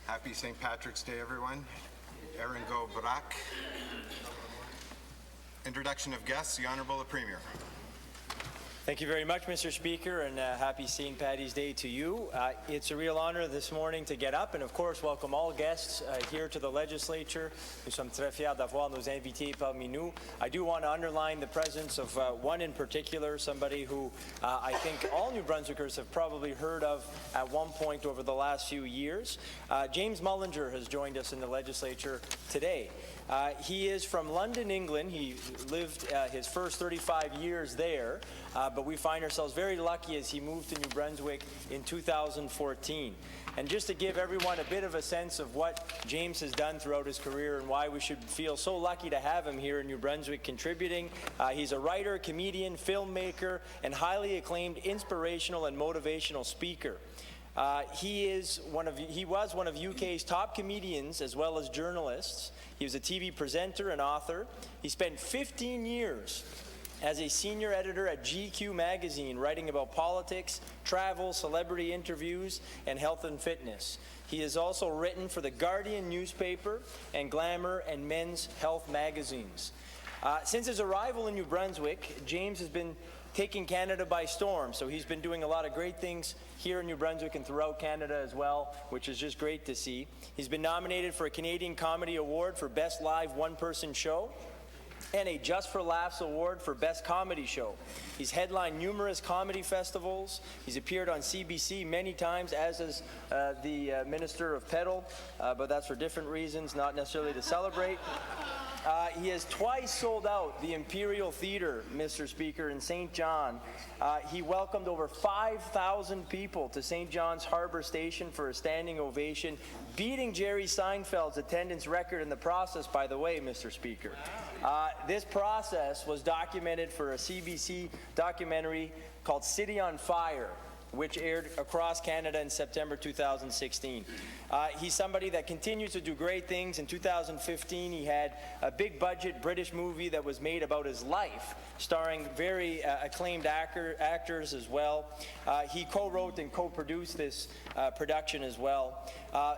Happy St. Patrick's Day, everyone. Erin Go Brak. Introduction of guests, the Honourable Premier. Thank you very much, Mr. Speaker, and happy St. Paddy's Day to you. It's a real honor this morning to get up and, of course, welcome all guests here to the Legislature. Nous sommes très fiers d'avoir nos invités parmi nous. I do want to underline the presence of one in particular, somebody who I think all New Brunswickers have probably heard of at one point over the last few years. James Mullinger has joined us in the Legislature today. He is from London, England. He lived his first 35 years there, but we find ourselves very lucky as he moved to New Brunswick in 2014. And just to give everyone a bit of a sense of what James has done throughout his career and why we should feel so lucky to have him here in New Brunswick contributing, he's a writer, comedian, filmmaker, and highly acclaimed inspirational and motivational speaker. He was one of UK's top comedians as well as journalists. He was a TV presenter and author. He spent 15 years as a senior editor at GQ magazine, writing about politics, travel, celebrity interviews, and health and fitness. He has also written for the Guardian newspaper and Glamour and Men's Health magazines. Since his arrival in New Brunswick, James has been taking Canada by storm, so he's been doing a lot of great things here in New Brunswick and throughout Canada as well, which is just great to see. He's been nominated for a Canadian Comedy Award for Best Live One-Person Show and a Just for Laughs Award for Best Comedy Show. He's headlined numerous comedy festivals. He's appeared on CBC many times, as is the Minister of Pedal, but that's for different reasons, not necessarily to celebrate. He has twice sold out the Imperial Theatre, Mr. Speaker, in St. John. He welcomed over 5,000 people to St. John's Harbour Station for a standing ovation, beating Jerry Seinfeld's attendance record in the process, by the way, Mr. Speaker. This process was documented for a CBC documentary called City on Fire, which aired across Canada in September 2016. He's somebody that continues to do great things. In 2015, he had a big-budget British movie that was made about his life, starring very acclaimed actors as well. He co-wrote and co-produced this production as well.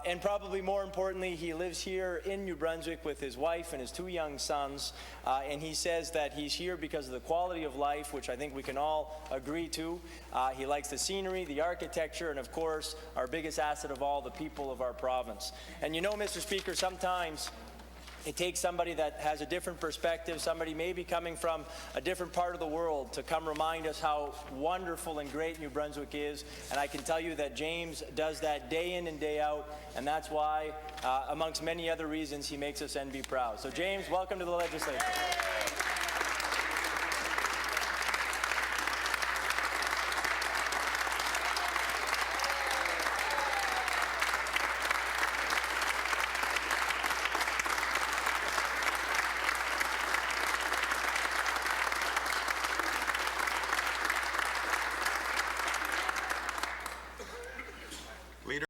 And probably more importantly, he lives here in New Brunswick with his wife and his two young sons. And he says that he's here because of the quality of life, which I think we can all agree to. He likes the scenery, the architecture, and of course, our biggest asset of all, the people of our province. And you know, Mr. Speaker, sometimes it takes somebody that has a different perspective, somebody maybe coming from a different part of the world, to come remind us how wonderful and great New Brunswick is. And I can tell you that James does that day in and day out, and that's why, amongst many other reasons, he makes us NB proud. So James, welcome to the Legislature.